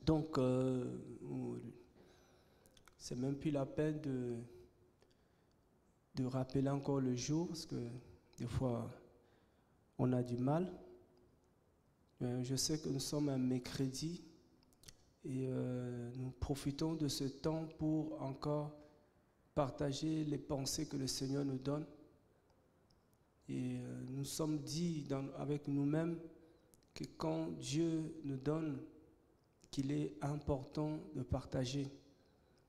Donc, c'est même plus la peine de rappeler encore le jour, parce que des fois, on a du mal. Je sais que nous sommes un mercredi et nous profitons de ce temps pour encore partager les pensées que le Seigneur nous donne. Et nous sommes dit avec nous-mêmes que quand Dieu nous donne, qu'il est important de partager.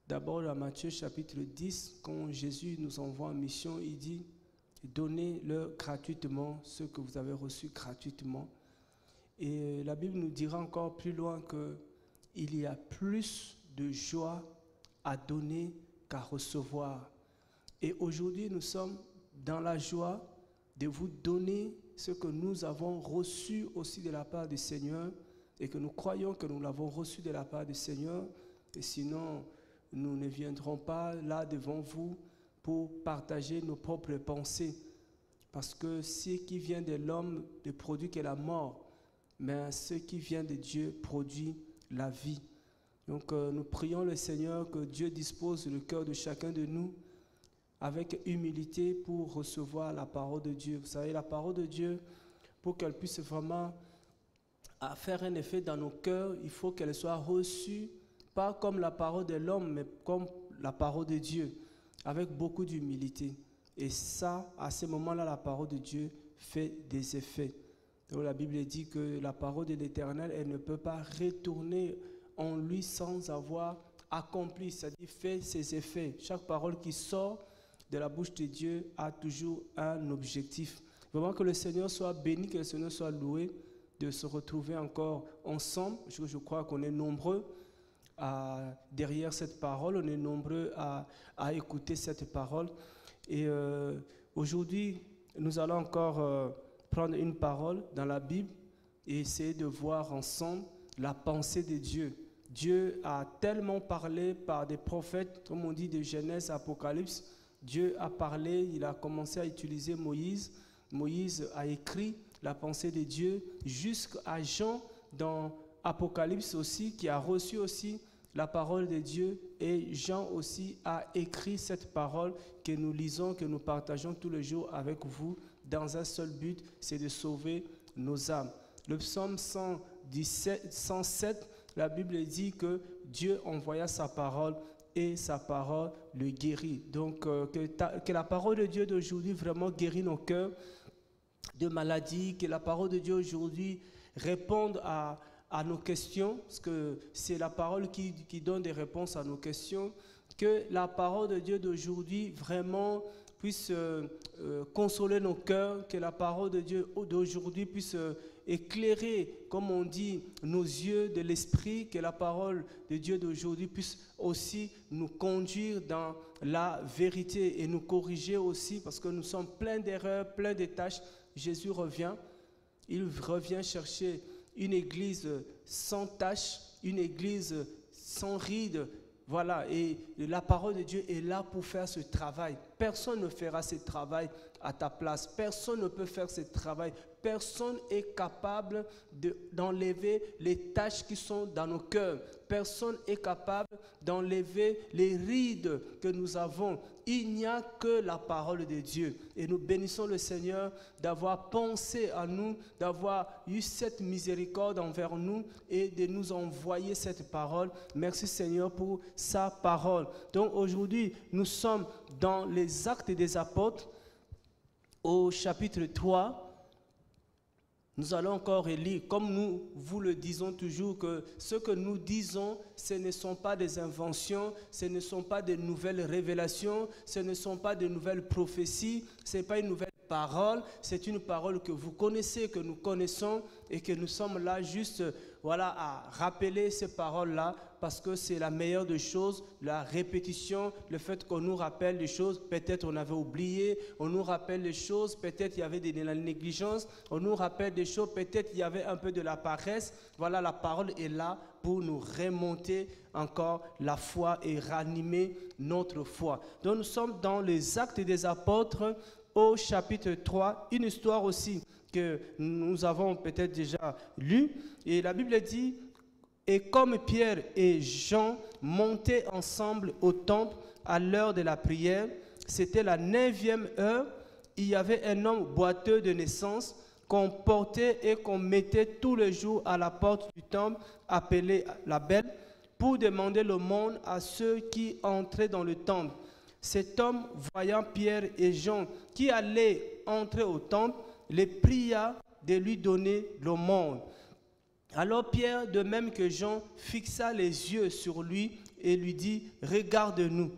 D'abord, dans Matthieu chapitre 10, quand Jésus nous envoie en mission, il dit « Donnez-leur gratuitement ce que vous avez reçu gratuitement ». Et la Bible nous dira encore plus loin qu'il y a plus de joie à donner qu'à recevoir. Et aujourd'hui, nous sommes dans la joie de vous donner ce que nous avons reçu aussi de la part du Seigneur et que nous croyons que nous l'avons reçu de la part du Seigneur. Et sinon, nous ne viendrons pas là devant vous pour partager nos propres pensées. Parce que ce qui vient de l'homme ne produit que la mort, mais ce qui vient de Dieu produit la vie. Donc nous prions le Seigneur que Dieu dispose le cœur de chacun de nous avec humilité pour recevoir la parole de Dieu. Vous savez, la parole de Dieu, pour qu'elle puisse vraiment faire un effet dans nos cœurs, il faut qu'elle soit reçue, pas comme la parole de l'homme, mais comme la parole de Dieu, avec beaucoup d'humilité. Et ça, à ce moment-là, la parole de Dieu fait des effets. Donc la Bible dit que la parole de l'Éternel, elle ne peut pas retourner en lui sans avoir accompli, c'est-à-dire fait ses effets. Chaque parole qui sort de la bouche de Dieu a toujours un objectif. Vraiment que le Seigneur soit béni, que le Seigneur soit loué de se retrouver encore ensemble. Je crois qu'on est nombreux derrière cette parole, on est nombreux à écouter cette parole. Et aujourd'hui, nous allons encore prendre une parole dans la Bible et essayer de voir ensemble la pensée de Dieu. Dieu a tellement parlé par des prophètes, comme on dit de Genèse à Apocalypse. Dieu a parlé, il a commencé à utiliser Moïse. Moïse a écrit la pensée de Dieu jusqu'à Jean dans Apocalypse aussi, qui a reçu aussi la parole de Dieu. Et Jean aussi a écrit cette parole que nous lisons, que nous partageons tous les jours avec vous dans un seul but, c'est de sauver nos âmes. Le psaume 107, la Bible dit que Dieu envoya sa parole et sa parole le guérit. Donc, que la parole de Dieu d'aujourd'hui vraiment guérit nos cœurs de maladies, que la parole de Dieu aujourd'hui réponde à nos questions, parce que c'est la parole qui donne des réponses à nos questions, que la parole de Dieu d'aujourd'hui vraiment puisse consoler nos cœurs, que la parole de Dieu d'aujourd'hui puisse éclairer, comme on dit, nos yeux de l'esprit, que la parole de Dieu d'aujourd'hui puisse aussi nous conduire dans la vérité et nous corriger aussi, parce que nous sommes pleins d'erreurs, pleins de tâches. Jésus revient, il revient chercher une église sans tache, une église sans rides. Voilà, et la parole de Dieu est là pour faire ce travail. Personne ne fera ce travail à ta place. Personne ne peut faire ce travail. Personne n'est capable d'enlever les taches qui sont dans nos cœurs. Personne n'est capable d'enlever les rides que nous avons. Il n'y a que la parole de Dieu. Et nous bénissons le Seigneur d'avoir pensé à nous, d'avoir eu cette miséricorde envers nous et de nous envoyer cette parole. Merci Seigneur pour sa parole. Donc aujourd'hui, nous sommes dans les Actes des Apôtres au chapitre 3. Nous allons encore lire, comme nous vous le disons toujours, que ce que nous disons, ce ne sont pas des inventions, ce ne sont pas de nouvelles révélations, ce ne sont pas de nouvelles prophéties, ce n'est pas une nouvelle parole, c'est une parole que vous connaissez, que nous connaissons et que nous sommes là juste à rappeler ces paroles-là parce que c'est la meilleure des choses, la répétition, le fait qu'on nous rappelle des choses, peut-être on avait oublié, on nous rappelle des choses, peut-être il y avait de la négligence, on nous rappelle des choses, peut-être il y avait un peu de la paresse. Voilà, la parole est là pour nous remonter encore la foi et ranimer notre foi. Donc nous sommes dans les Actes des Apôtres au chapitre 3, une histoire aussi que nous avons peut-être déjà lue. Et la Bible dit, Et comme Pierre et Jean montaient ensemble au temple à l'heure de la prière, c'était la 9e heure, il y avait un homme boiteux de naissance qu'on portait et qu'on mettait tous les jours à la porte du temple, appelé la Belle, pour demander l'aumône à ceux qui entraient dans le temple. Cet homme, voyant Pierre et Jean qui allaient entrer au temple, les pria de lui donner l'aumône. Alors Pierre, de même que Jean, fixa les yeux sur lui et lui dit « Regarde-nous ».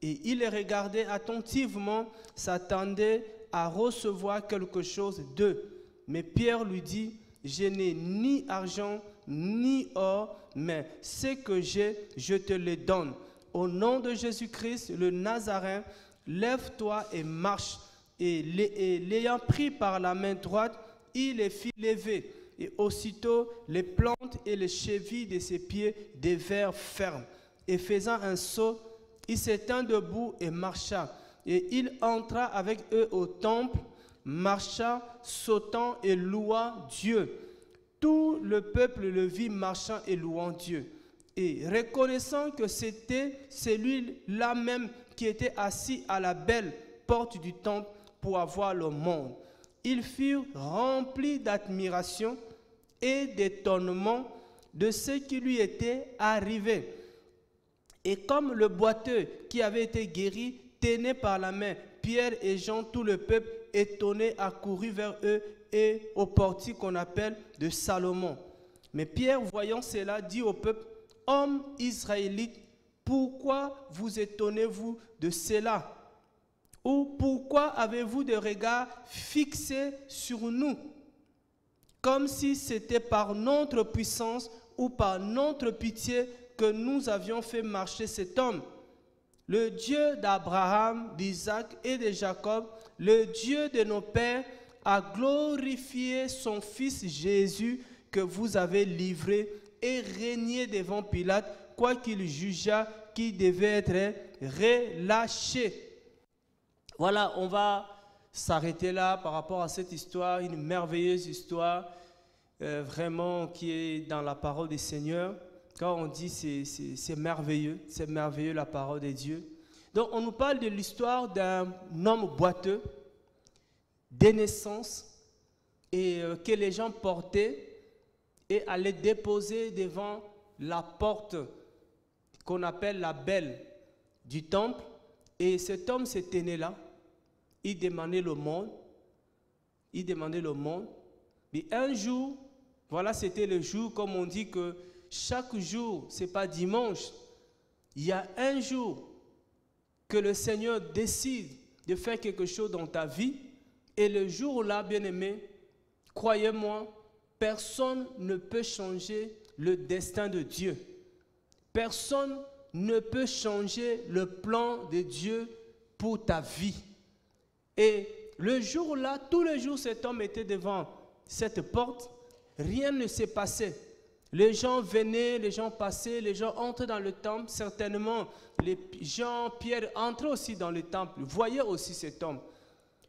Et il les regardait attentivement, s'attendait à recevoir quelque chose d'eux. Mais Pierre lui dit « Je n'ai ni argent ni or, mais ce que j'ai, je te le donne. Au nom de Jésus-Christ, le Nazaréen, lève-toi et marche. » Et l'ayant pris par la main droite, il les fit lever. Et aussitôt, les plantes et les chevilles de ses pieds devinrent fermes. Et faisant un saut, il se tint debout et marcha. Et il entra avec eux au temple, marcha, sautant et louant Dieu. Tout le peuple le vit marchant et louant Dieu. Et reconnaissant que c'était celui-là même qui était assis à la belle porte du temple pour avoir le monde, ils furent remplis d'admiration et d'étonnement de ce qui lui était arrivé. Et comme le boiteux qui avait été guéri tenait par la main Pierre et Jean, tout le peuple étonné accourut vers eux et au portique qu'on appelle de Salomon. Mais Pierre, voyant cela, dit au peuple, « Hommes israélites, pourquoi vous étonnez-vous de cela? Ou pourquoi avez-vous des regards fixés sur nous, comme si c'était par notre puissance ou par notre pitié que nous avions fait marcher cet homme? Le Dieu d'Abraham, d'Isaac et de Jacob, le Dieu de nos pères, a glorifié son fils Jésus que vous avez livré et régné devant Pilate, quoiqu'il jugeât qu'il devait être relâché. » Voilà, on va s'arrêter là par rapport à cette histoire, une merveilleuse histoire, vraiment qui est dans la parole du Seigneur. Quand on dit c'est merveilleux la parole de Dieu. Donc on nous parle de l'histoire d'un homme boiteux, des naissances, et que les gens portaient et allaient déposer devant la porte qu'on appelle la Belle du temple. Et cet homme se tenait là, il demandait le monde, mais un jour, voilà, c'était le jour, comme on dit que chaque jour, ce n'est pas dimanche, il y a un jour que le Seigneur décide de faire quelque chose dans ta vie, et le jour-là, bien-aimé, croyez-moi, personne ne peut changer le destin de Dieu. Personne ne peut changer le plan de Dieu pour ta vie. Et le jour-là, tous les jours, cet homme était devant cette porte. Rien ne s'est passé. Les gens venaient, les gens passaient, les gens entraient dans le temple. Certainement, les gens, Pierre, entraient aussi dans le temple, voyaient aussi cet homme.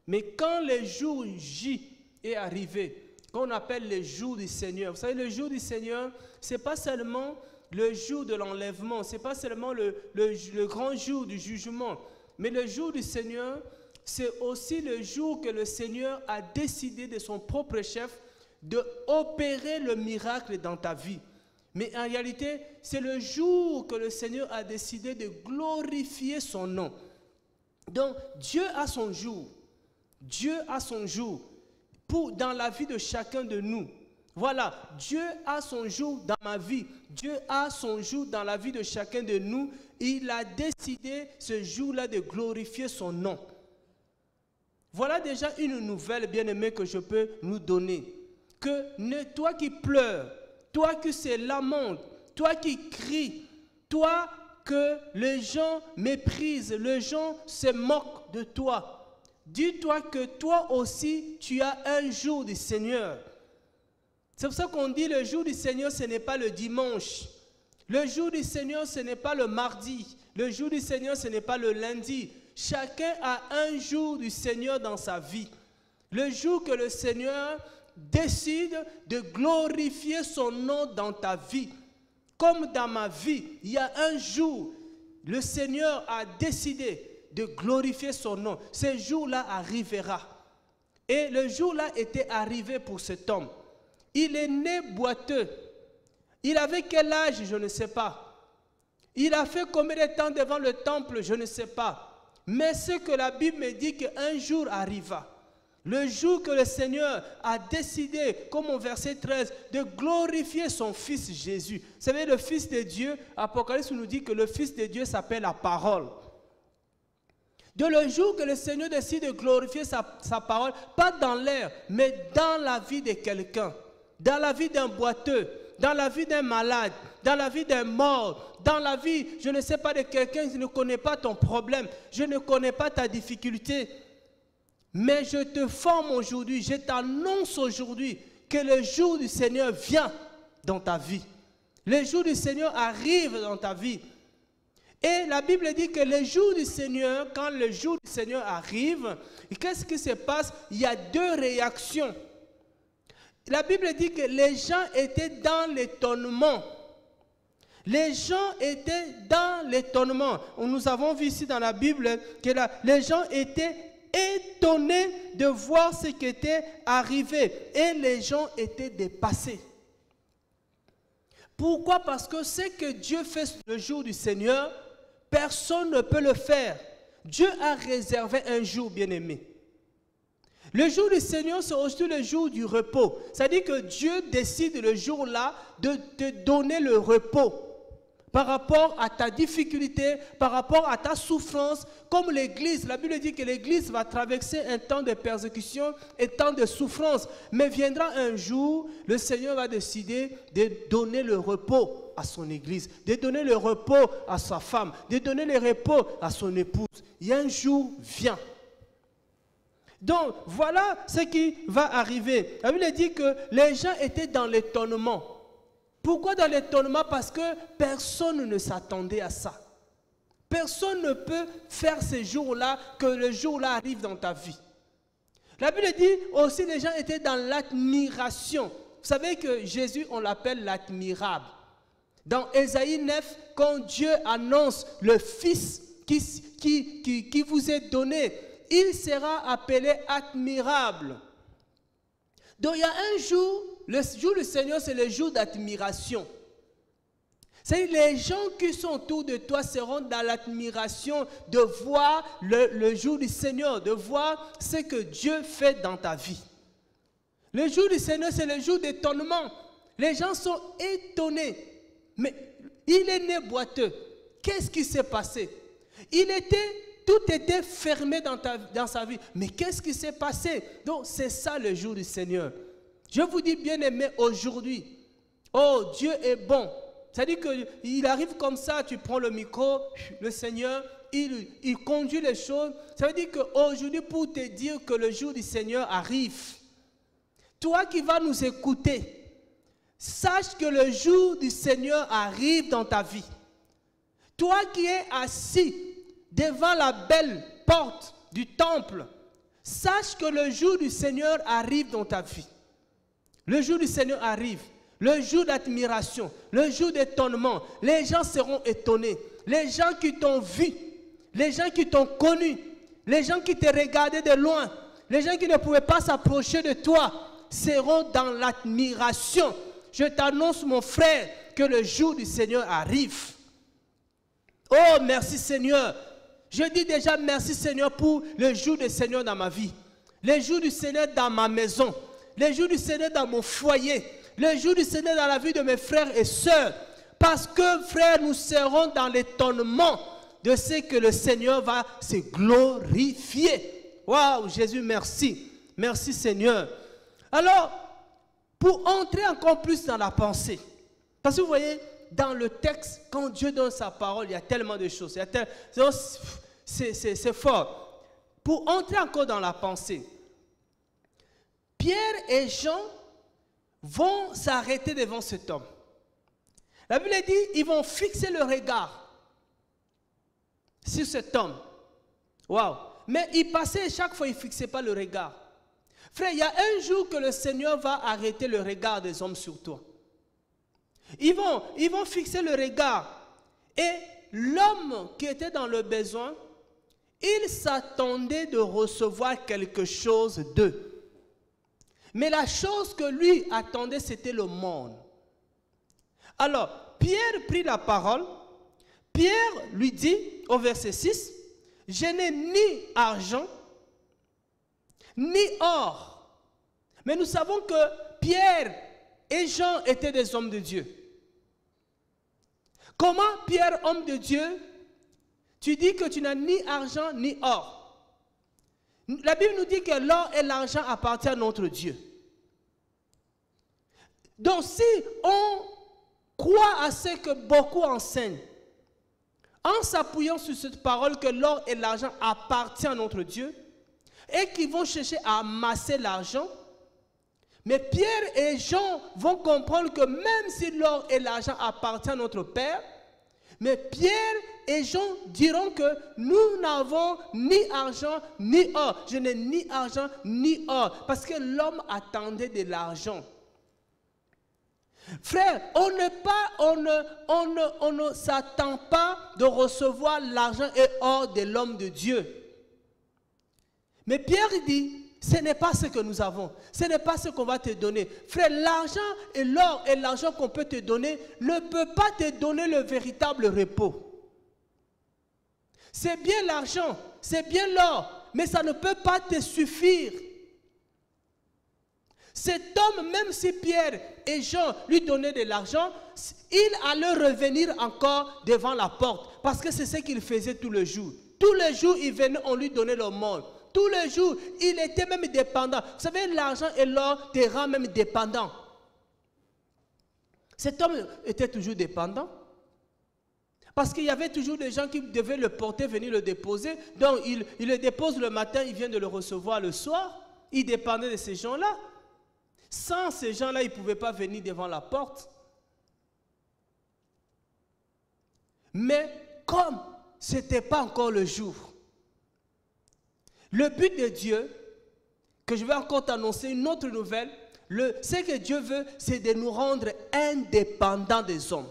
Mais quand le jour J est arrivé, qu'on appelle le jour du Seigneur, vous savez, le jour du Seigneur, ce n'est pas seulement le jour de l'enlèvement, ce n'est pas seulement le grand jour du jugement, mais le jour du Seigneur, c'est aussi le jour que le Seigneur a décidé de son propre chef d'opérer le miracle dans ta vie. Mais en réalité, c'est le jour que le Seigneur a décidé de glorifier son nom. Donc, Dieu a son jour. Dieu a son jour dans la vie de chacun de nous. Voilà, Dieu a son jour dans ma vie. Dieu a son jour dans la vie de chacun de nous. Il a décidé ce jour-là de glorifier son nom. Voilà déjà une nouvelle, bien-aimée, que je peux nous donner. Que toi qui pleures, toi qui se lamentes, toi qui cries, toi que les gens méprisent, les gens se moquent de toi. Dis-toi que toi aussi, tu as un jour du Seigneur. C'est pour ça qu'on dit le jour du Seigneur, ce n'est pas le dimanche. Le jour du Seigneur, ce n'est pas le mardi. Le jour du Seigneur, ce n'est pas le lundi. Chacun a un jour du Seigneur dans sa vie. Le jour que le Seigneur décide de glorifier son nom dans ta vie. Comme dans ma vie, il y a un jour, le Seigneur a décidé de glorifier son nom. Ce jour-là arrivera. Et le jour-là était arrivé pour cet homme. Il est né boiteux. Il avait quel âge? Je ne sais pas. Il a fait combien de temps devant le temple? Je ne sais pas. Mais ce que la Bible me dit qu'un jour arriva. Le jour que le Seigneur a décidé, comme au verset 13, de glorifier son Fils Jésus. Vous savez, le Fils de Dieu, Apocalypse nous dit que le Fils de Dieu s'appelle la parole. De le jour que le Seigneur décide de glorifier sa parole, pas dans l'air, mais dans la vie de quelqu'un, dans la vie d'un boiteux, dans la vie d'un malade, dans la vie d'un mort, dans la vie, je ne sais pas, de quelqu'un qui ne connaît pas ton problème, je ne connais pas ta difficulté, mais je te forme aujourd'hui, je t'annonce aujourd'hui que le jour du Seigneur vient dans ta vie. Le jour du Seigneur arrive dans ta vie. Et la Bible dit que le jour du Seigneur, quand le jour du Seigneur arrive, qu'est-ce qui se passe? Il y a deux réactions. La Bible dit que les gens étaient dans l'étonnement. Les gens étaient dans l'étonnement. Nous avons vu ici dans la Bible que les gens étaient étonnés de voir ce qui était arrivé. Et les gens étaient dépassés. Pourquoi? Parce que ce que Dieu fait le jour du Seigneur, personne ne peut le faire. Dieu a réservé un jour, bien-aimé. Le jour du Seigneur, c'est aussi le jour du repos. C'est-à-dire que Dieu décide le jour-là de te donner le repos par rapport à ta difficulté, par rapport à ta souffrance. Comme l'Église, la Bible dit que l'Église va traverser un temps de persécution et un temps de souffrance. Mais viendra un jour, le Seigneur va décider de donner le repos à son Église, de donner le repos à sa femme, de donner le repos à son épouse. Il y a un jour vient. Donc, voilà ce qui va arriver. La Bible dit que les gens étaient dans l'étonnement. Pourquoi dans l'étonnement? Parce que personne ne s'attendait à ça. Personne ne peut faire ce jour-là, que le jour-là arrive dans ta vie. La Bible dit aussi que les gens étaient dans l'admiration. Vous savez que Jésus, on l'appelle l'admirable. Dans Ésaïe 9, quand Dieu annonce le Fils qui vous est donné, il sera appelé admirable. Donc il y a un jour, le jour du Seigneur, c'est le jour d'admiration. C'est-à-dire les gens qui sont autour de toi seront dans l'admiration de voir le jour du Seigneur, de voir ce que Dieu fait dans ta vie. Le jour du Seigneur, c'est le jour d'étonnement. Les gens sont étonnés. Mais il est né boiteux. Qu'est-ce qui s'est passé? Tout était fermé dans sa vie. Mais qu'est-ce qui s'est passé? Donc, c'est ça le jour du Seigneur. Je vous dis, bien-aimé, aujourd'hui, oh, Dieu est bon. C'est-à-dire qu'il arrive comme ça, tu prends le micro, le Seigneur, il conduit les choses. Ça veut dire qu'aujourd'hui, pour te dire que le jour du Seigneur arrive, toi qui vas nous écouter, sache que le jour du Seigneur arrive dans ta vie. Toi qui es assis devant la belle porte du temple, sache que le jour du Seigneur arrive dans ta vie. Le jour du Seigneur arrive, le jour d'admiration, le jour d'étonnement. Les gens seront étonnés. Les gens qui t'ont vu, les gens qui t'ont connu, les gens qui te regardaient de loin, les gens qui ne pouvaient pas s'approcher de toi, seront dans l'admiration. Je t'annonce, mon frère, que le jour du Seigneur arrive. Oh, merci Seigneur. Je dis déjà merci Seigneur pour le jour du Seigneur dans ma vie. Le jour du Seigneur dans ma maison. Le jour du Seigneur dans mon foyer. Le jour du Seigneur dans la vie de mes frères et sœurs. Parce que, frères, nous serons dans l'étonnement de ce que le Seigneur va se glorifier. Waouh, Jésus, merci. Merci Seigneur. Alors, pour entrer encore plus dans la pensée, parce que vous voyez, dans le texte, quand Dieu donne sa parole, il y a tellement de choses. C'est fort. Pour entrer encore dans la pensée, Pierre et Jean vont s'arrêter devant cet homme. La Bible dit, ils vont fixer le regard sur cet homme. Waouh! Mais ils passaient, chaque fois, ils ne fixaient pas le regard. Frère, il y a un jour que le Seigneur va arrêter le regard des hommes sur toi. Ils vont fixer le regard. Et l'homme qui était dans le besoin, il s'attendait de recevoir quelque chose d'eux. Mais la chose que lui attendait, c'était le monde. Alors, Pierre prit la parole. Pierre lui dit, au verset 6, « Je n'ai ni argent, ni or. » Mais nous savons que Pierre et Jean étaient des hommes de Dieu. Comment, Pierre, homme de Dieu, tu dis que tu n'as ni argent ni or? La Bible nous dit que l'or et l'argent appartiennent à notre Dieu. Donc si on croit à ce que beaucoup enseignent, en s'appuyant sur cette parole que l'or et l'argent appartiennent à notre Dieu, et qu'ils vont chercher à amasser l'argent, mais Pierre et Jean vont comprendre que même si l'or et l'argent appartiennent à notre Père, mais Pierre et Jean diront que nous n'avons ni argent ni or. Je n'ai ni argent ni or. Parce que l'homme attendait de l'argent. Frère, on ne s'attend pas de recevoir l'argent et or de l'homme de Dieu. Mais Pierre dit, ce n'est pas ce que nous avons. Ce n'est pas ce qu'on va te donner. Frère, l'argent et l'or et l'argent qu'on peut te donner ne peut pas te donner le véritable repos. C'est bien l'argent, c'est bien l'or, mais ça ne peut pas te suffire. Cet homme, même si Pierre et Jean lui donnaient de l'argent, il allait revenir encore devant la porte, parce que c'est ce qu'il faisait tous les jours. Tous les jours, il venait, on lui donnait le monde. Tous les jours, il était même dépendant. Vous savez, l'argent et l'or te rend même dépendant. Cet homme était toujours dépendant. Parce qu'il y avait toujours des gens qui devaient le porter, venir le déposer. Donc, il le dépose le matin, il vient de le recevoir le soir. Il dépendait de ces gens-là. Sans ces gens-là, il ne pouvait pas venir devant la porte. Mais comme ce n'était pas encore le jour, le but de Dieu, que je vais encore t'annoncer une autre nouvelle, ce que Dieu veut, c'est de nous rendre indépendants des hommes.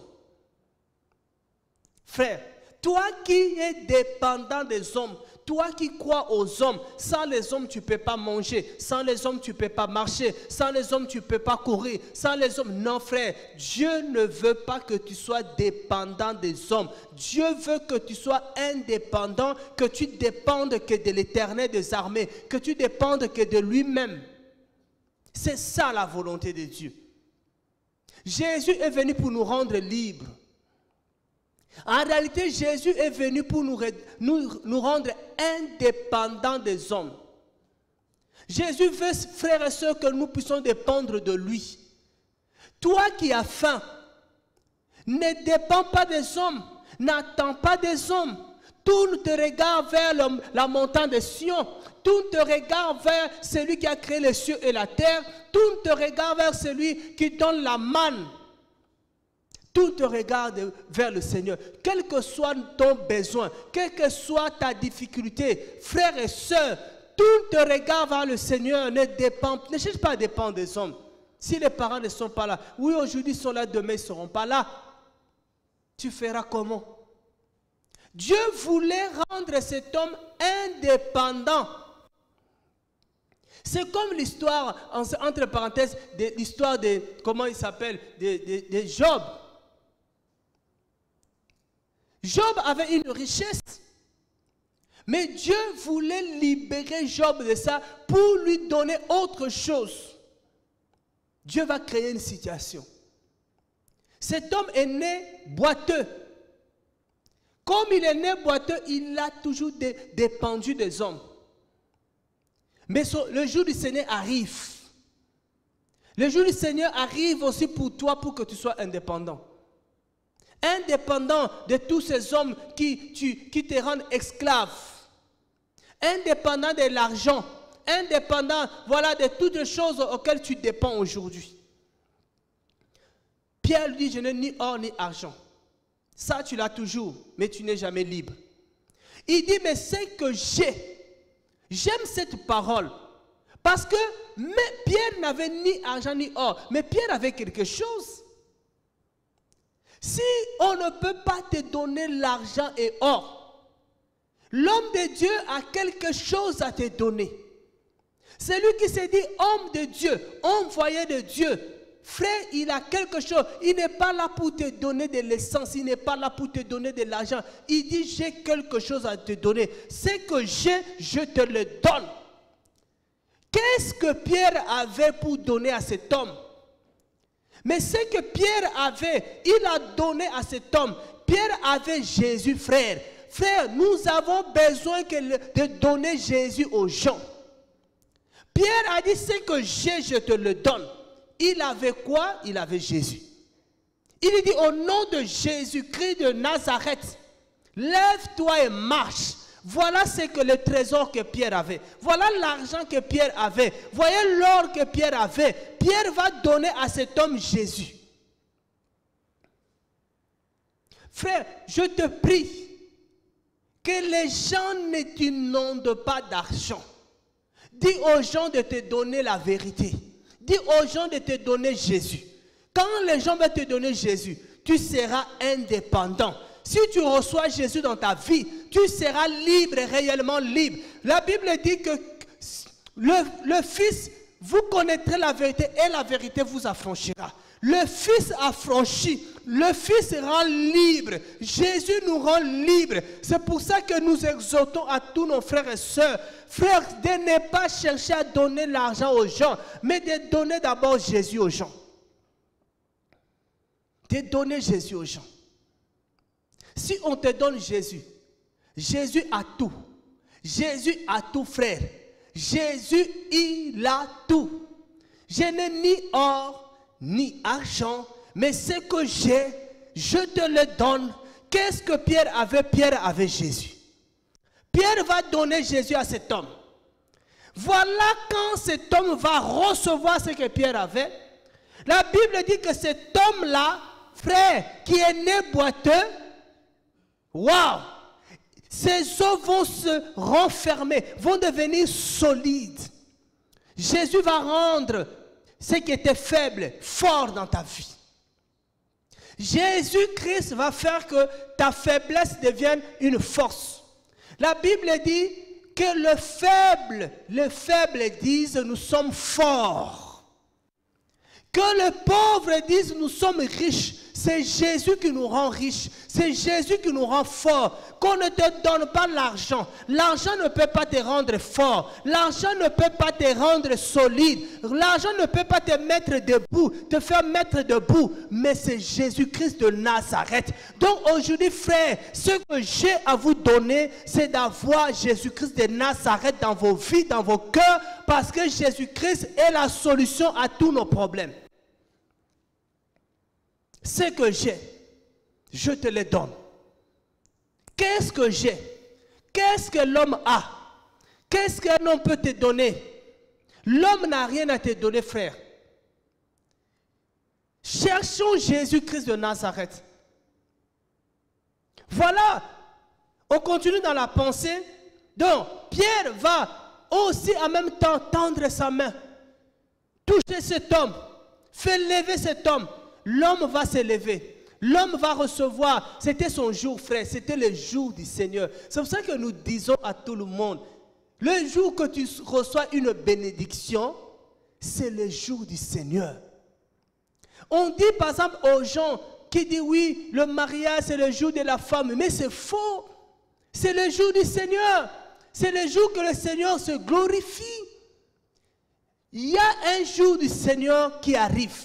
Frère, toi qui es dépendant des hommes, toi qui crois aux hommes, sans les hommes tu ne peux pas manger, sans les hommes tu ne peux pas marcher, sans les hommes tu ne peux pas courir, sans les hommes, non frère, Dieu ne veut pas que tu sois dépendant des hommes. Dieu veut que tu sois indépendant, que tu dépendes que de l'Éternel des armées, que tu dépendes que de lui-même. C'est ça la volonté de Dieu. Jésus est venu pour nous rendre libres. En réalité, Jésus est venu pour nous rendre indépendants des hommes. Jésus veut, frères et sœurs, que nous puissions dépendre de lui. Toi qui as faim, ne dépends pas des hommes, n'attends pas des hommes. Tourne tes regards vers la montagne de Sion. Tourne tes regards vers celui qui a créé les cieux et la terre. Tourne tes regards vers celui qui donne la manne. Tout te regarde vers le Seigneur. Quel que soit ton besoin, quelle que soit ta difficulté, frères et sœurs, tout te regarde vers le Seigneur. Ne cherche pas à dépendre des hommes. Si les parents ne sont pas là, oui, aujourd'hui ils sont là, demain ils ne seront pas là. Tu feras comment? Dieu voulait rendre cet homme indépendant. C'est comme l'histoire, entre parenthèses, l'histoire de, comment il s'appelle, de Job. Job avait une richesse, mais Dieu voulait libérer Job de ça pour lui donner autre chose. Dieu va créer une situation. Cet homme est né boiteux. Comme il est né boiteux, il a toujours dépendu des hommes. Mais le jour du Seigneur arrive. Le jour du Seigneur arrive aussi pour toi, pour que tu sois indépendant. Indépendant de tous ces hommes qui te rendent esclave. Indépendant de l'argent. Indépendant, voilà, de toutes les choses auxquelles tu dépends aujourd'hui. Pierre lui dit, je n'ai ni or ni argent. Ça, tu l'as toujours, mais tu n'es jamais libre. Il dit, mais c'est que j'aime cette parole. Parce que Pierre n'avait ni argent ni or, mais Pierre avait quelque chose. Si on ne peut pas te donner l'argent et or, l'homme de Dieu a quelque chose à te donner. C'est lui qui s'est dit homme de Dieu, envoyé de Dieu. Frère, il a quelque chose. Il n'est pas là pour te donner de l'essence. Il n'est pas là pour te donner de l'argent. Il dit, j'ai quelque chose à te donner. Ce que j'ai, je te le donne. Qu'est-ce que Pierre avait pour donner à cet homme? Mais ce que Pierre avait, il a donné à cet homme. Pierre avait Jésus, frère. Frère, nous avons besoin de donner Jésus aux gens. Pierre a dit, ce que j'ai, je te le donne. Il avait quoi? Il avait Jésus. Il dit, au nom de Jésus-Christ de Nazareth, lève-toi et marche. Voilà ce que le trésor que Pierre avait. Voilà l'argent que Pierre avait. Voyez l'or que Pierre avait. Pierre va donner à cet homme Jésus. Frère, je te prie que les gens ne t'inondent pas d'argent. Dis aux gens de te donner la vérité. Dis aux gens de te donner Jésus. Quand les gens vont te donner Jésus, tu seras indépendant. Si tu reçois Jésus dans ta vie, tu seras libre, réellement libre. La Bible dit que le Fils, vous connaîtrez la vérité et la vérité vous affranchira. Le Fils affranchi, le Fils rend libre. Jésus nous rend libres. C'est pour ça que nous exhortons à tous nos frères et sœurs, frères, de ne pas chercher à donner l'argent aux gens, mais de donner d'abord Jésus aux gens. De donner Jésus aux gens. Si on te donne Jésus, Jésus a tout. Jésus a tout, frère. Jésus, il a tout. Je n'ai ni or, ni argent, mais ce que j'ai, je te le donne. Qu'est-ce que Pierre avait? Pierre avait Jésus. Pierre va donner Jésus à cet homme. Voilà quand cet homme va recevoir ce que Pierre avait. La Bible dit que cet homme-là, frère, qui est né boiteux, waouh, ses os vont se renfermer, vont devenir solides. Jésus va rendre ce qui était faible, fort dans ta vie. Jésus-Christ va faire que ta faiblesse devienne une force. La Bible dit que les faibles disent nous sommes forts. Que les pauvres disent nous sommes riches. C'est Jésus qui nous rend riches. C'est Jésus qui nous rend forts. Qu'on ne te donne pas l'argent. L'argent ne peut pas te rendre fort. L'argent ne peut pas te rendre solide. L'argent ne peut pas te mettre debout, te faire mettre debout. Mais c'est Jésus-Christ de Nazareth. Donc aujourd'hui, frères, ce que j'ai à vous donner, c'est d'avoir Jésus-Christ de Nazareth dans vos vies, dans vos cœurs, parce que Jésus-Christ est la solution à tous nos problèmes. Ce que j'ai, je te le donne. Qu'est-ce que j'ai? Qu'est-ce que l'homme a? Qu'est-ce qu'un homme peut te donner? L'homme n'a rien à te donner, frère. Cherchons Jésus-Christ de Nazareth. Voilà, on continue dans la pensée. Donc, Pierre va aussi en même temps tendre sa main, toucher cet homme, faire lever cet homme. L'homme va se lever. L'homme va recevoir. C'était son jour, frère. C'était le jour du Seigneur. C'est pour ça que nous disons à tout le monde, le jour que tu reçois une bénédiction, c'est le jour du Seigneur. On dit par exemple aux gens qui disent oui, le mariage c'est le jour de la femme. Mais c'est faux. C'est le jour du Seigneur. C'est le jour que le Seigneur se glorifie. Il y a un jour du Seigneur qui arrive.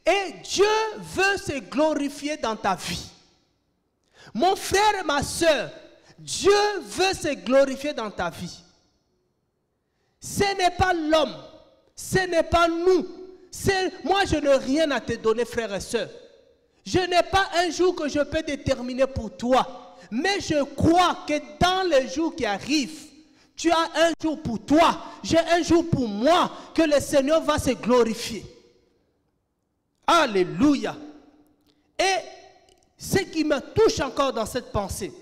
Et Dieu veut se glorifier dans ta vie. Mon frère et ma soeur, Dieu veut se glorifier dans ta vie. Ce n'est pas l'homme, ce n'est pas nous. Moi, je n'ai rien à te donner, frère et soeur. Je n'ai pas un jour que je peux déterminer pour toi. Mais je crois que dans les jours qui arrivent, tu as un jour pour toi, j'ai un jour pour moi, que le Seigneur va se glorifier. Alléluia. Et ce qui me touche encore dans cette pensée,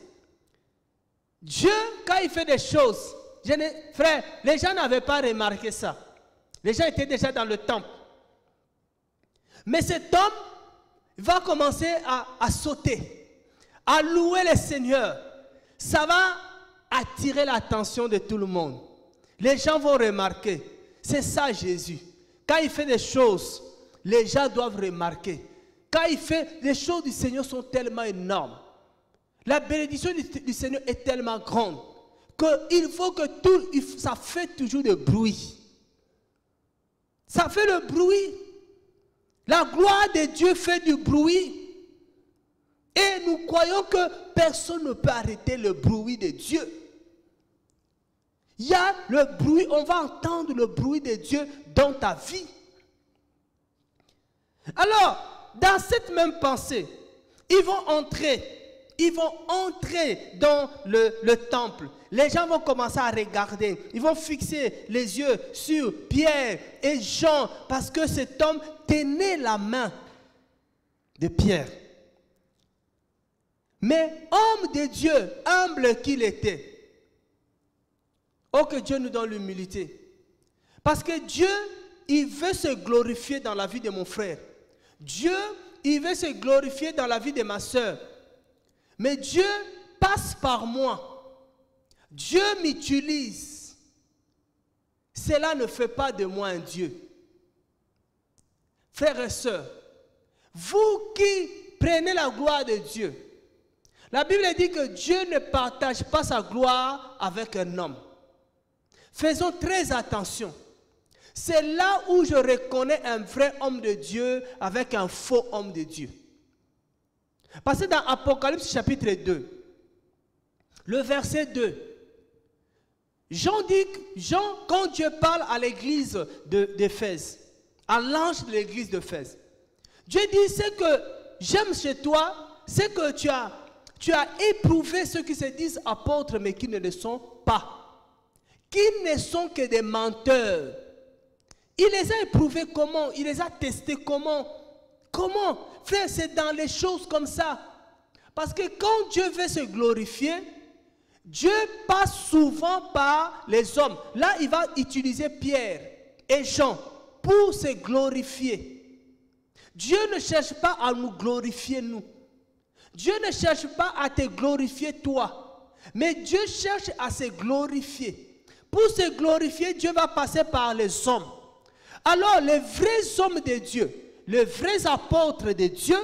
Dieu, quand il fait des choses, frère, les gens n'avaient pas remarqué ça. Les gens étaient déjà dans le temple. Mais cet homme, va commencer à sauter, à louer le Seigneur. Ça va attirer l'attention de tout le monde. Les gens vont remarquer. C'est ça Jésus. Quand il fait des choses, les gens doivent remarquer. Quand il fait, les choses du Seigneur sont tellement énormes. La bénédiction du Seigneur est tellement grande qu'il faut que ça fait toujours du bruit. Ça fait le bruit. La gloire de Dieu fait du bruit. Et nous croyons que personne ne peut arrêter le bruit de Dieu. Il y a le bruit, on va entendre le bruit de Dieu dans ta vie. Alors, dans cette même pensée, ils vont entrer dans le temple. Les gens vont commencer à regarder. Ils vont fixer les yeux sur Pierre et Jean parce que cet homme tenait la main de Pierre. Mais homme de Dieu, humble qu'il était. Oh, que Dieu nous donne l'humilité. Parce que Dieu, il veut se glorifier dans la vie de mon frère. Dieu, il veut se glorifier dans la vie de ma soeur. Mais Dieu passe par moi. Dieu m'utilise. Cela ne fait pas de moi un Dieu. Frères et sœurs, vous qui prenez la gloire de Dieu, la Bible dit que Dieu ne partage pas sa gloire avec un homme. Faisons très attention. C'est là où je reconnais un vrai homme de Dieu avec un faux homme de Dieu. Parce que dans Apocalypse chapitre 2, le verset 2, Jean, quand Dieu parle à l'église d'Éphèse, à l'ange de l'église d'Éphèse, Dieu dit, ce que j'aime chez toi, c'est que tu as éprouvé ceux qui se disent apôtres, mais qui ne le sont pas. Qui ne sont que des menteurs. Il les a éprouvés comment? Il les a testés comment? Comment? Frère, c'est dans les choses comme ça. Parce que quand Dieu veut se glorifier, Dieu passe souvent par les hommes. Là, il va utiliser Pierre et Jean pour se glorifier. Dieu ne cherche pas à nous glorifier, nous. Dieu ne cherche pas à te glorifier, toi. Mais Dieu cherche à se glorifier. Pour se glorifier, Dieu va passer par les hommes. Alors, les vrais hommes de Dieu, les vrais apôtres de Dieu,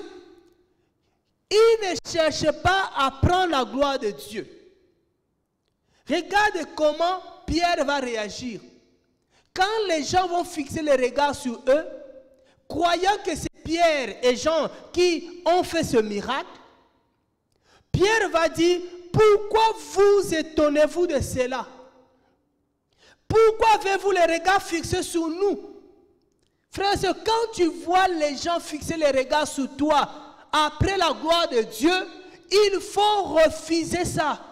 ils ne cherchent pas à prendre la gloire de Dieu. Regarde comment Pierre va réagir. Quand les gens vont fixer les regards sur eux, croyant que c'est Pierre et Jean qui ont fait ce miracle, Pierre va dire, pourquoi vous étonnez-vous de cela? Pourquoi avez-vous les regards fixés sur nous? Frère, quand tu vois les gens fixer les regards sur toi après la gloire de Dieu, il faut refuser ça.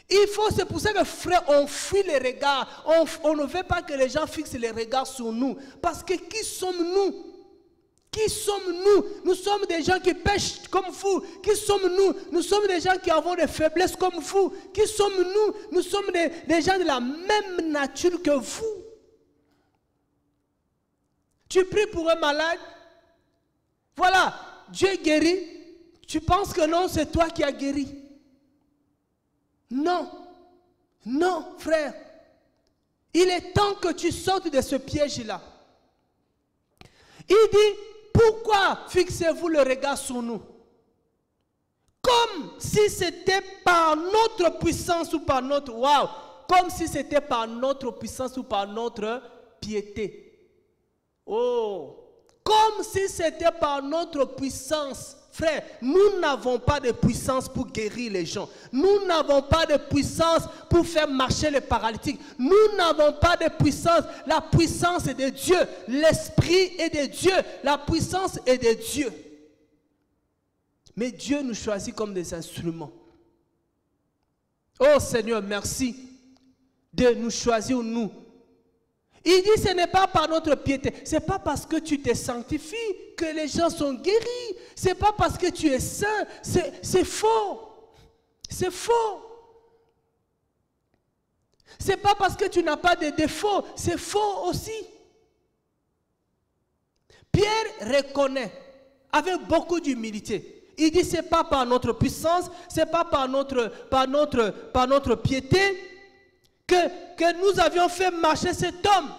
C'est pour ça que frère, on fuit les regards. On ne veut pas que les gens fixent les regards sur nous. Parce que qui sommes-nous? Qui sommes-nous? Nous sommes des gens qui pêchent comme vous. Qui sommes-nous? Nous sommes des gens qui avons des faiblesses comme vous. Qui sommes-nous? Nous sommes des gens de la même nature que vous. Tu pries pour un malade. Voilà, Dieu guérit. Tu penses que non, c'est toi qui as guéri. Non. Non, frère. Il est temps que tu sortes de ce piège-là. Il dit, pourquoi fixez-vous le regard sur nous? Comme si c'était par notre puissance ou par notre... Waouh! Comme si c'était par notre puissance ou par notre piété. Oh! Comme si c'était par notre puissance. Frère, nous n'avons pas de puissance pour guérir les gens. Nous n'avons pas de puissance pour faire marcher les paralytiques. Nous n'avons pas de puissance. La puissance est de Dieu. L'esprit est de Dieu. La puissance est de Dieu. Mais Dieu nous choisit comme des instruments. Oh Seigneur, merci de nous choisir, nous. Il dit, ce n'est pas par notre piété. Ce n'est pas parce que tu te sanctifies que les gens sont guéris. Ce n'est pas parce que tu es saint. C'est faux. C'est faux. Ce n'est pas parce que tu n'as pas de défauts. C'est faux aussi. Pierre reconnaît avec beaucoup d'humilité. Il dit, ce n'est pas par notre puissance, ce n'est pas par notre piété que nous avions fait marcher cet homme.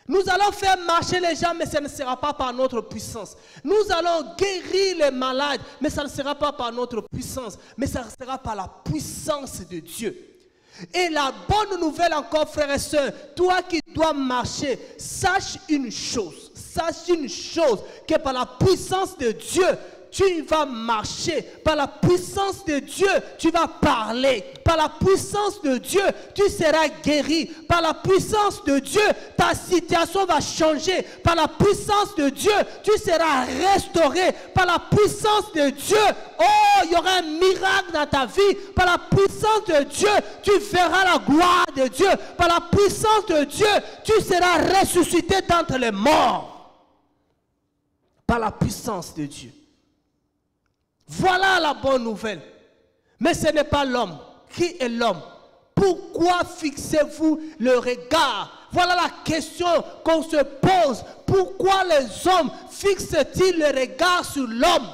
Nous allons faire marcher les gens, mais ce ne sera pas par notre puissance. Nous allons guérir les malades, mais ça ne sera pas par notre puissance, mais ça sera par la puissance de Dieu. Et la bonne nouvelle encore, frères et sœurs, toi qui dois marcher, sache une chose, que par la puissance de Dieu, tu vas marcher. Par la puissance de Dieu, tu vas parler. Par la puissance de Dieu, tu seras guéri. Par la puissance de Dieu, ta situation va changer. Par la puissance de Dieu, tu seras restauré. Par la puissance de Dieu, oh, il y aura un miracle dans ta vie. Par la puissance de Dieu, tu verras la gloire de Dieu. Par la puissance de Dieu, tu seras ressuscité d'entre les morts. Par la puissance de Dieu. Voilà la bonne nouvelle. Mais ce n'est pas l'homme. Qui est l'homme? Pourquoi fixez-vous le regard? Voilà la question qu'on se pose. Pourquoi les hommes fixent-ils le regard sur l'homme?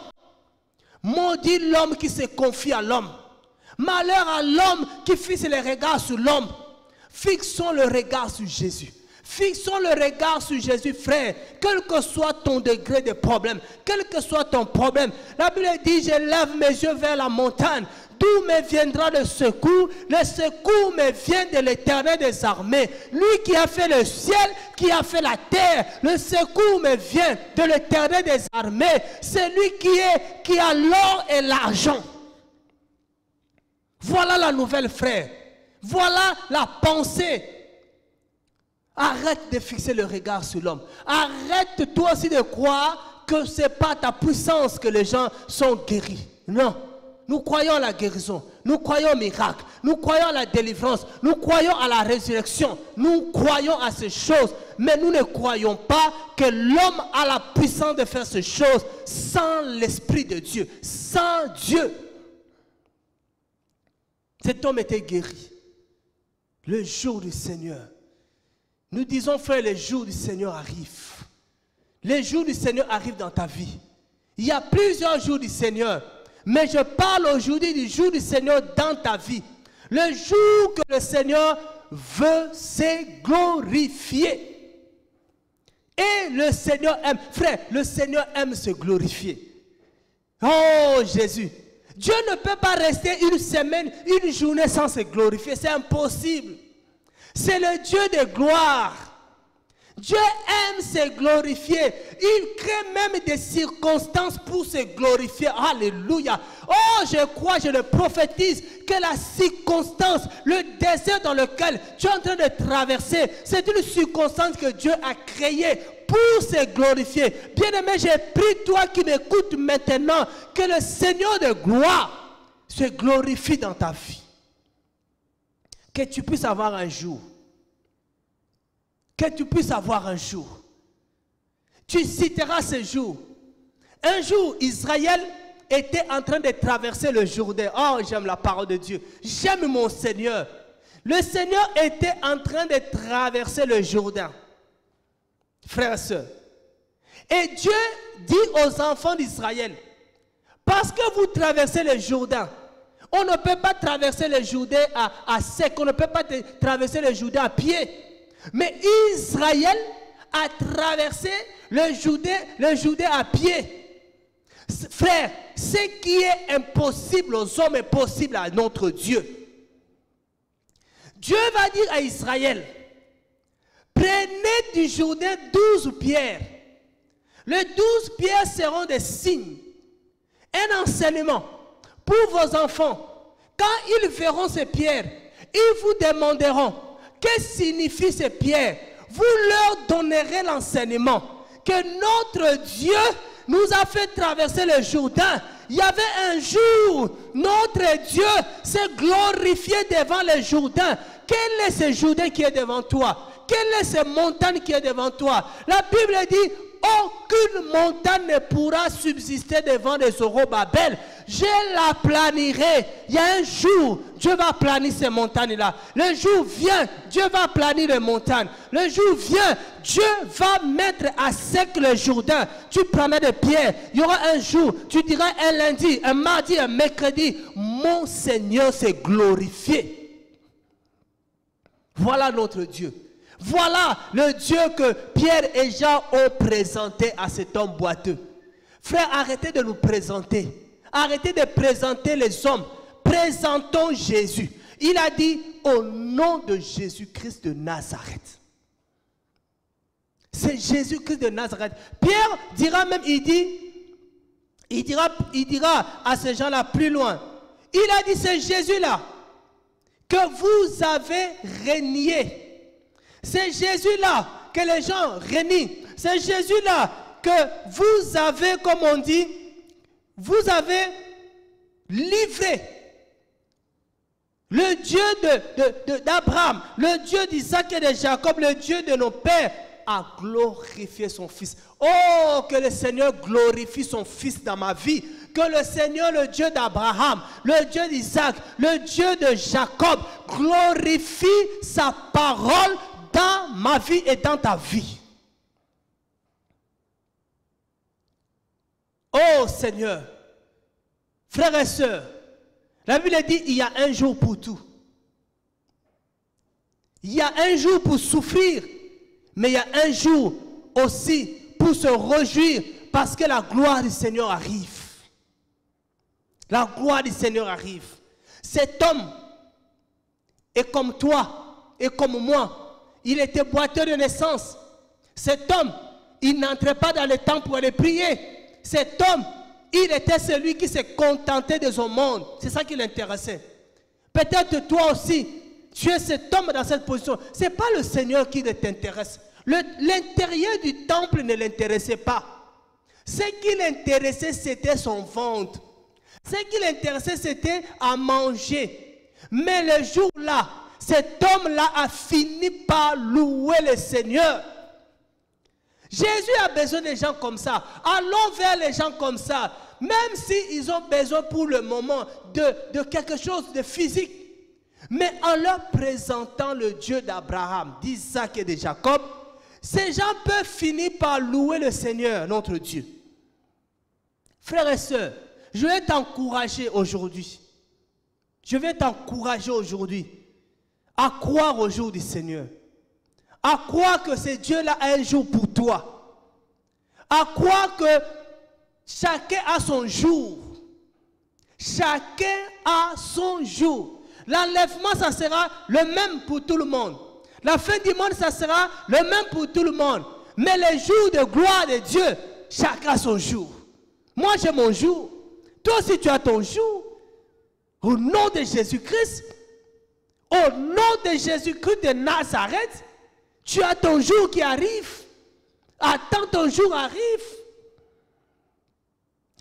Maudit l'homme qui se confie à l'homme. Malheur à l'homme qui fixe le regard sur l'homme. Fixons le regard sur Jésus. Fixons le regard sur Jésus, frère. Quel que soit ton degré de problème, quel que soit ton problème. La Bible dit, je lève mes yeux vers la montagne. D'où me viendra le secours? Le secours me vient de l'Éternel des armées. Lui qui a fait le ciel, qui a fait la terre. Le secours me vient de l'Éternel des armées. C'est lui qui a l'or et l'argent. Voilà la nouvelle, frère. Voilà la pensée. Arrête de fixer le regard sur l'homme. Arrête toi aussi de croire que ce n'est pas ta puissance que les gens sont guéris. Non. Nous croyons à la guérison. Nous croyons au miracle. Nous croyons à la délivrance. Nous croyons à la résurrection. Nous croyons à ces choses. Mais nous ne croyons pas que l'homme a la puissance de faire ces choses sans l'Esprit de Dieu. Sans Dieu. Cet homme était guéri. Le jour du Seigneur. Nous disons, frère, les jours du Seigneur arrivent. Les jours du Seigneur arrivent dans ta vie. Il y a plusieurs jours du Seigneur. Mais je parle aujourd'hui du jour du Seigneur dans ta vie. Le jour que le Seigneur veut se glorifier. Et le Seigneur aime. Frère, le Seigneur aime se glorifier. Oh Jésus. Dieu ne peut pas rester une semaine, une journée sans se glorifier. C'est impossible. C'est le Dieu de gloire. Dieu aime se glorifier. Il crée même des circonstances pour se glorifier. Alléluia. Oh, je crois, je le prophétise, que la circonstance, le désert dans lequel tu es en train de traverser, c'est une circonstance que Dieu a créée pour se glorifier. Bien-aimé, j'ai prie toi qui m'écoutes maintenant, que le Seigneur de gloire se glorifie dans ta vie. Que tu puisses avoir un jour. Que tu puisses avoir un jour. Tu citeras ce jour. Un jour, Israël était en train de traverser le Jourdain. Oh, j'aime la parole de Dieu. J'aime mon Seigneur. Le Seigneur était en train de traverser le Jourdain. Frères et sœurs. Et Dieu dit aux enfants d'Israël, parce que vous traversez le Jourdain, on ne peut pas traverser le Jourdain à sec, on ne peut pas traverser le Jourdain à pied. Mais Israël a traversé le Jourdain à pied. Frère, ce qui est impossible aux hommes est possible à notre Dieu. Dieu va dire à Israël, prenez du Jourdain 12 pierres. Les 12 pierres seront des signes, un enseignement pour vos enfants. Quand ils verront ces pierres, ils vous demanderont, que signifient ces pierres? Vous leur donnerez l'enseignement que notre Dieu nous a fait traverser le Jourdain. Il y avait un jour, notre Dieu s'est glorifié devant le Jourdain. Quel est ce Jourdain qui est devant toi? Quelle est cette montagne qui est devant toi? La Bible dit, aucune montagne ne pourra subsister devant les Zorobabel. je la planierai. Il y a un jour, Dieu va planifier ces montagnes-là. Le jour vient, Dieu va planifier les montagnes. Le jour vient, Dieu va mettre à sec le Jourdain. Tu prendras des pierres. Il y aura un jour, tu diras un lundi, un mardi, un mercredi, mon Seigneur s'est glorifié. Voilà notre Dieu. Voilà le Dieu que Pierre et Jean ont présenté à cet homme boiteux. Frère, arrêtez de nous présenter. Arrêtez de présenter les hommes. Présentons Jésus. Il a dit au nom de Jésus-Christ de Nazareth. C'est Jésus-Christ de Nazareth. Pierre dira même, il dira à ces gens-là plus loin. Il a dit, c'est Jésus-là que vous avez régné. C'est Jésus-là que les gens renient. C'est Jésus-là que vous avez, comme on dit, vous avez livré. Le Dieu d'Abraham, le Dieu d'Isaac et de Jacob, le Dieu de nos pères, a glorifié son Fils. Oh, que le Seigneur glorifie son Fils dans ma vie. Que le Seigneur, le Dieu d'Abraham, le Dieu d'Isaac, le Dieu de Jacob, glorifie sa parole dans ma vie et dans ta vie. Oh Seigneur, frères et sœurs, la Bible dit il y a un jour pour tout. Il y a un jour pour souffrir, mais il y a un jour aussi pour se réjouir parce que la gloire du Seigneur arrive. La gloire du Seigneur arrive. Cet homme est comme toi et comme moi. Il était boiteux de naissance. Cet homme, il n'entrait pas dans le temple pour aller prier. Cet homme, il était celui qui s'est contenté de son monde. C'est ça qui l'intéressait. Peut-être toi aussi, tu es cet homme dans cette position. Ce n'est pas le Seigneur qui t'intéresse. L'intérieur du temple ne l'intéressait pas. Ce qui l'intéressait, c'était son ventre. Ce qui l'intéressait, c'était à manger. Mais le jour-là, cet homme-là a fini par louer le Seigneur. Jésus a besoin des gens comme ça. Allons vers les gens comme ça. Même s'ils ont besoin pour le moment de quelque chose de physique. Mais en leur présentant le Dieu d'Abraham, d'Isaac et de Jacob, ces gens peuvent finir par louer le Seigneur, notre Dieu. Frères et sœurs, je vais t'encourager aujourd'hui. Je vais t'encourager aujourd'hui à croire au jour du Seigneur. À croire que ce Dieu-là a un jour pour toi. À croire que chacun a son jour. Chacun a son jour. L'enlèvement, ça sera le même pour tout le monde. La fin du monde, ça sera le même pour tout le monde. Mais les jours de gloire de Dieu, chacun a son jour. Moi, j'ai mon jour. Toi aussi, tu as ton jour. Au nom de Jésus-Christ, au nom de Jésus-Christ de Nazareth, tu as ton jour qui arrive. Attends, ton jour arrive.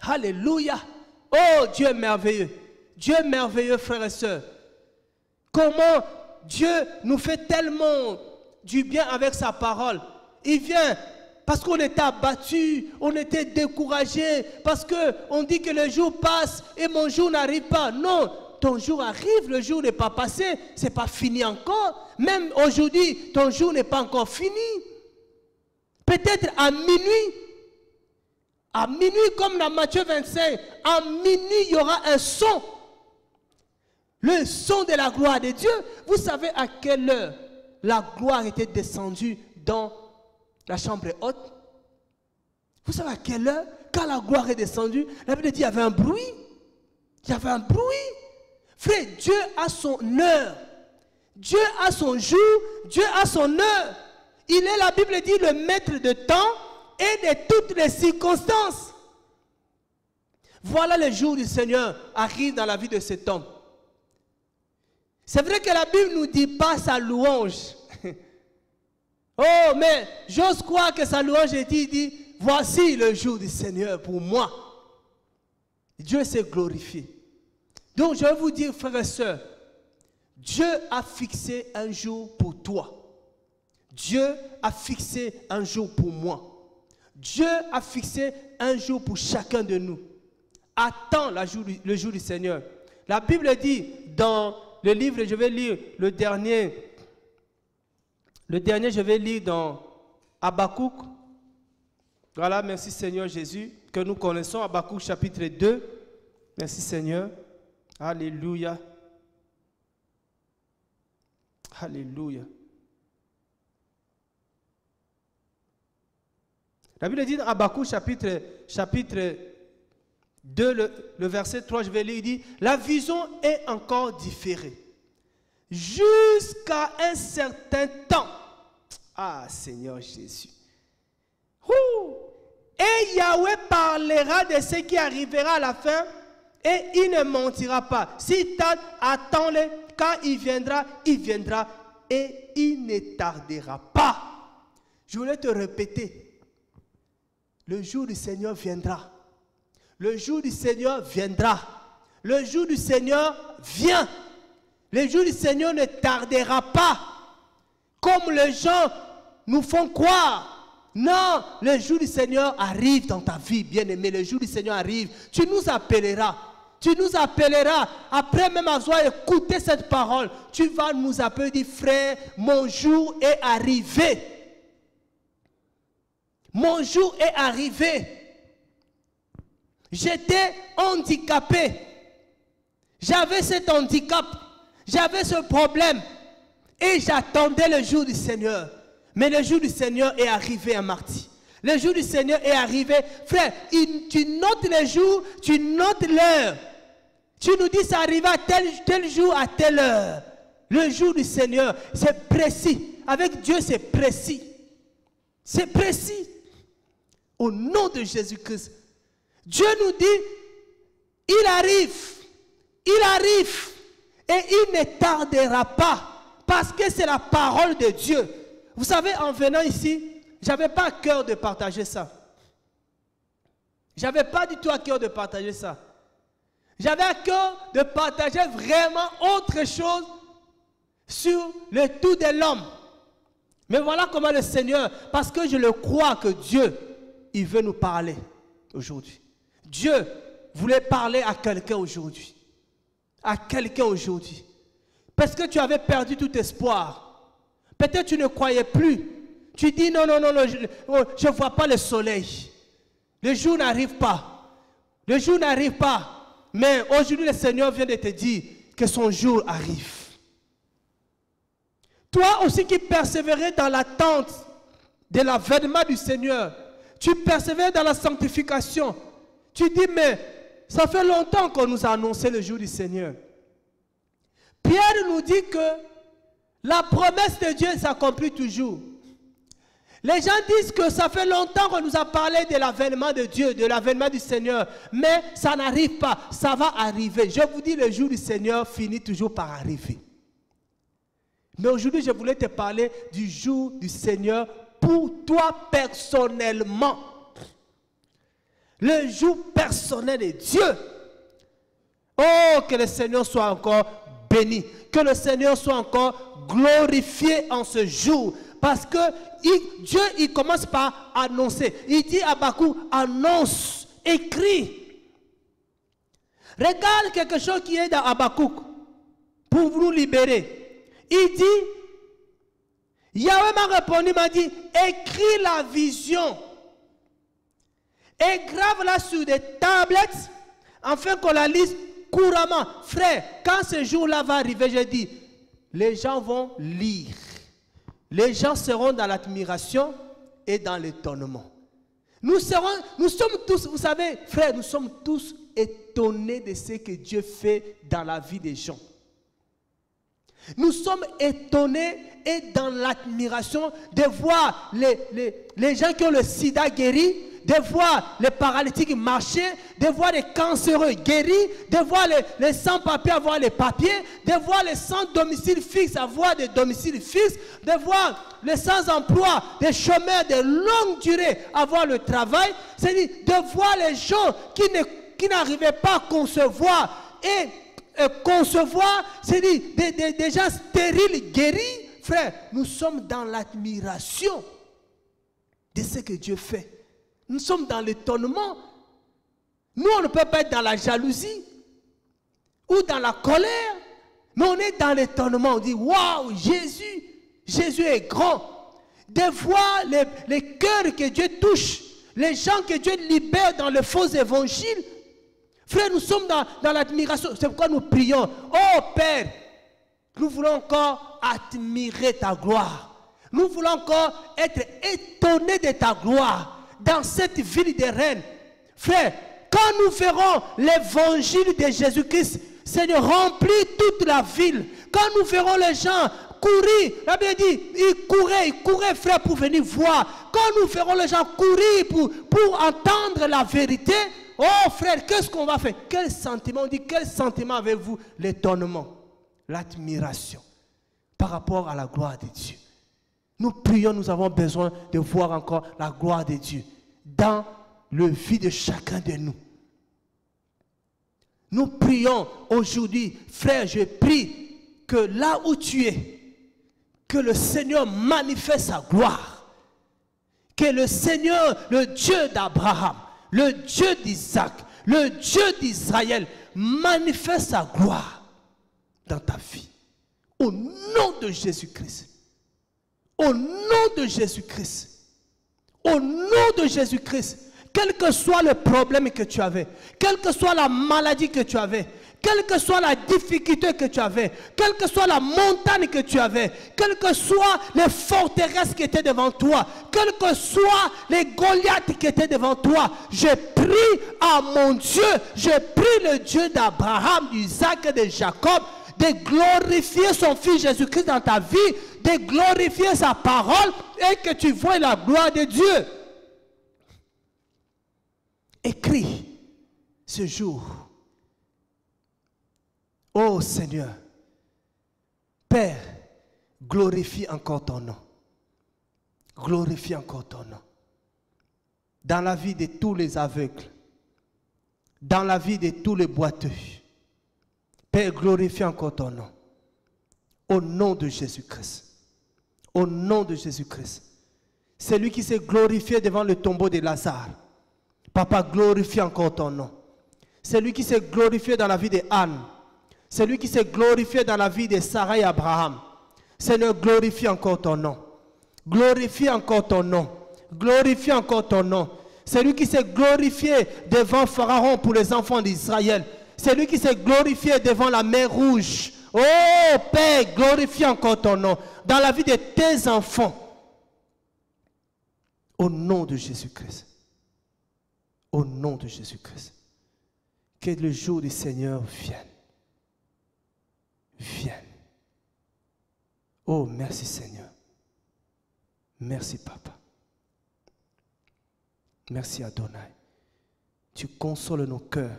Alléluia. Oh, Dieu est merveilleux. Dieu est merveilleux, frères et sœurs. Comment Dieu nous fait tellement du bien avec sa parole. Il vient parce qu'on était abattus, on était découragés, parce qu'on dit que le jour passe et mon jour n'arrive pas. Non, ton jour arrive, le jour n'est pas passé, ce n'est pas fini encore. Même aujourd'hui, ton jour n'est pas encore fini. Peut-être à minuit comme dans Matthieu 25, à minuit il y aura un son. Le son de la gloire de Dieu. Vous savez à quelle heure la gloire était descendue dans la chambre haute? Vous savez à quelle heure? Quand la gloire est descendue, la Bible dit qu'il y avait un bruit. Il y avait un bruit. Frère, Dieu a son heure. Dieu a son jour. Dieu a son heure. Il est, la Bible dit, le maître de temps et de toutes les circonstances. Voilà le jour du Seigneur arrive dans la vie de cet homme. C'est vrai que la Bible ne nous dit pas sa louange. Oh, mais j'ose croire que sa louange est dit, il dit, voici le jour du Seigneur pour moi. Dieu s'est glorifié. Donc je vais vous dire, frères et sœurs, Dieu a fixé un jour pour toi. Dieu a fixé un jour pour moi. Dieu a fixé un jour pour chacun de nous. Attends le jour du Seigneur. La Bible dit dans le livre, je vais lire le dernier, je vais lire dans Habakkuk. Voilà, merci Seigneur Jésus, que nous connaissons, Habakkuk chapitre 2. Merci Seigneur. Alléluia. Alléluia. La Bible dit dans Habakkuk chapitre 2, le verset 3, je vais lire, il dit, la vision est encore différée. Jusqu'à un certain temps. Ah, Seigneur Jésus. Et Yahweh parlera de ce qui arrivera à la fin et il ne mentira pas. Si tarde, attends-le. Quand il viendra et il ne tardera pas. Je voulais te répéter. Le jour du Seigneur viendra. Le jour du Seigneur viendra. Le jour du Seigneur vient. Le jour du Seigneur ne tardera pas. Comme les gens nous font croire. Non, le jour du Seigneur arrive dans ta vie, bien-aimé. Le jour du Seigneur arrive. Tu nous appelleras. Tu nous appelleras. Après même avoir écouté cette parole, tu vas nous appeler, dire, frère, mon jour est arrivé. Mon jour est arrivé. J'étais handicapé. J'avais cet handicap. J'avais ce problème. Et j'attendais le jour du Seigneur. Mais le jour du Seigneur est arrivé un mardi. Le jour du Seigneur est arrivé. Frère, tu notes les jours, tu notes l'heure. Tu nous dis ça arrive à tel jour, à telle heure. Le jour du Seigneur, c'est précis. Avec Dieu, c'est précis. C'est précis. Au nom de Jésus-Christ. Dieu nous dit, il arrive, et il ne tardera pas, parce que c'est la parole de Dieu. Vous savez, en venant ici, je n'avais pas à cœur de partager ça. Je n'avais pas du tout à cœur de partager ça. J'avais à cœur de partager vraiment autre chose sur le tout de l'homme. Mais voilà comment le Seigneur, parce que je le crois que Dieu, il veut nous parler aujourd'hui. Dieu voulait parler à quelqu'un aujourd'hui. À quelqu'un aujourd'hui. Parce que tu avais perdu tout espoir. Peut-être tu ne croyais plus. Tu dis non, je ne vois pas le soleil. Le jour n'arrive pas. Le jour n'arrive pas. Mais aujourd'hui, le Seigneur vient de te dire que son jour arrive. Toi aussi qui persévérais dans l'attente de l'avènement du Seigneur, tu persévères dans la sanctification. Tu dis, mais ça fait longtemps qu'on nous a annoncé le jour du Seigneur. Pierre nous dit que la promesse de Dieu s'accomplit toujours. Les gens disent que ça fait longtemps qu'on nous a parlé de l'avènement de Dieu, de l'avènement du Seigneur. Mais ça n'arrive pas, ça va arriver. Je vous dis, le jour du Seigneur finit toujours par arriver. Mais aujourd'hui, je voulais te parler du jour du Seigneur pour toi personnellement. Le jour personnel de Dieu. Oh, que le Seigneur soit encore béni. Que le Seigneur soit encore glorifié en ce jour. Parce que Dieu, il commence par annoncer. Il dit à Habakkuk, annonce, écris. Regarde quelque chose qui est dans Habakkuk pour nous libérer. Il dit, Yahweh m'a répondu, m'a dit, écris la vision. Et grave-la sur des tablettes, afin qu'on la lise couramment. Frère, quand ce jour-là va arriver, je dis, les gens vont lire. Les gens seront dans l'admiration et dans l'étonnement. Nous sommes tous, vous savez, frère, nous sommes tous étonnés de ce que Dieu fait dans la vie des gens. Nous sommes étonnés et dans l'admiration de voir les gens qui ont le sida guéri, de voir les paralytiques marcher, de voir les cancéreux guéris, de voir les sans-papiers avoir les papiers, de voir les sans-domicile fixe avoir des domiciles fixes, de voir les sans-emploi, des chômeurs de longue durée avoir le travail, c'est-à-dire de voir les gens qui n'arrivaient pas à concevoir et concevoir, c'est-à-dire des gens stériles guéris. Frère, nous sommes dans l'admiration de ce que Dieu fait. Nous sommes dans l'étonnement. Nous, on ne peut pas être dans la jalousie ou dans la colère, mais on est dans l'étonnement. On dit, waouh, Jésus est grand. Des fois, les cœurs que Dieu touche, les gens que Dieu libère dans les faux évangiles, frère, nous sommes dans l'admiration. C'est pourquoi nous prions. Oh Père, nous voulons encore admirer ta gloire. Nous voulons encore être étonnés de ta gloire dans cette ville de Rennes. Frère, quand nous verrons l'évangile de Jésus-Christ, Seigneur, remplir toute la ville. Quand nous verrons les gens courir, la Bible dit, ils couraient, frère, pour venir voir. Quand nous verrons les gens courir pour entendre la vérité, oh frère, qu'est-ce qu'on va faire? Quel sentiment? On dit, quel sentiment avez-vous? L'étonnement, l'admiration par rapport à la gloire de Dieu. Nous prions, nous avons besoin de voir encore la gloire de Dieu dans le vie de chacun de nous. Nous prions aujourd'hui, frère, je prie que là où tu es, que le Seigneur manifeste sa gloire. Que le Seigneur, le Dieu d'Abraham, le Dieu d'Isaac, le Dieu d'Israël, manifeste sa gloire dans ta vie. Au nom de Jésus-Christ. Au nom de Jésus-Christ. Au nom de Jésus-Christ. Quel que soit le problème que tu avais, quelle que soit la maladie que tu avais, quelle que soit la difficulté que tu avais, quelle que soit la montagne que tu avais, quelles que soient les forteresses qui étaient devant toi, quels que soient les Goliaths qui étaient devant toi, je prie à mon Dieu, je prie le Dieu d'Abraham, d'Isaac et de Jacob, de glorifier son Fils Jésus-Christ dans ta vie, de glorifier sa parole et que tu vois la gloire de Dieu. Écris ce jour. Oh Seigneur, Père, glorifie encore ton nom. Glorifie encore ton nom. Dans la vie de tous les aveugles, dans la vie de tous les boiteux, Père, glorifie encore ton nom. Au nom de Jésus-Christ. Au nom de Jésus-Christ. C'est lui qui s'est glorifié devant le tombeau de Lazare. Papa, glorifie encore ton nom. C'est lui qui s'est glorifié dans la vie de Anne. C'est lui qui s'est glorifié dans la vie de Sarah et Abraham. Seigneur, glorifie encore ton nom. Glorifie encore ton nom. Glorifie encore ton nom. C'est lui qui s'est glorifié devant Pharaon pour les enfants d'Israël. C'est lui qui s'est glorifié devant la mer Rouge. Oh Père, glorifie encore ton nom. Dans la vie de tes enfants. Au nom de Jésus-Christ. Au nom de Jésus-Christ. Que le jour du Seigneur vienne. Vienne. Oh, merci Seigneur. Merci Papa. Merci Adonai. Tu consoles nos cœurs.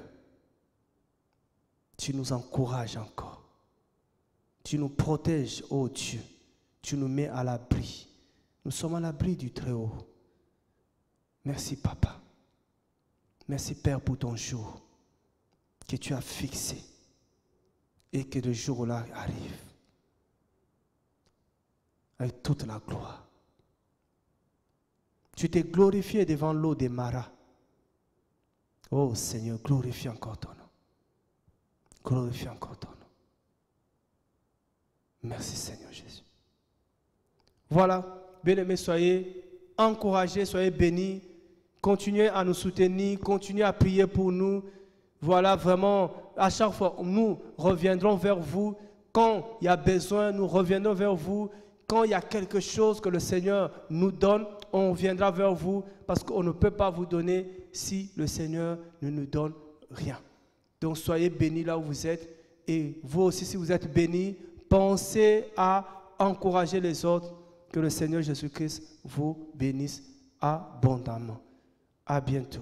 Tu nous encourages encore. Tu nous protèges, oh Dieu. Tu nous mets à l'abri. Nous sommes à l'abri du Très-Haut. Merci Papa. Merci Père pour ton jour que tu as fixé et que le jour-là arrive avec toute la gloire. Tu t'es glorifié devant l'eau des Maras. Oh Seigneur, glorifie encore ton nom. Glorifie encore ton nom. Merci Seigneur Jésus. Voilà, bien-aimés, soyez encouragés, soyez bénis. Continuez à nous soutenir, continuez à prier pour nous. Voilà, vraiment, à chaque fois, nous reviendrons vers vous. Quand il y a besoin, nous reviendrons vers vous. Quand il y a quelque chose que le Seigneur nous donne, on viendra vers vous parce qu'on ne peut pas vous donner si le Seigneur ne nous donne rien. Donc, soyez bénis là où vous êtes. Et vous aussi, si vous êtes bénis, pensez à encourager les autres. Que le Seigneur Jésus-Christ vous bénisse abondamment. À bientôt.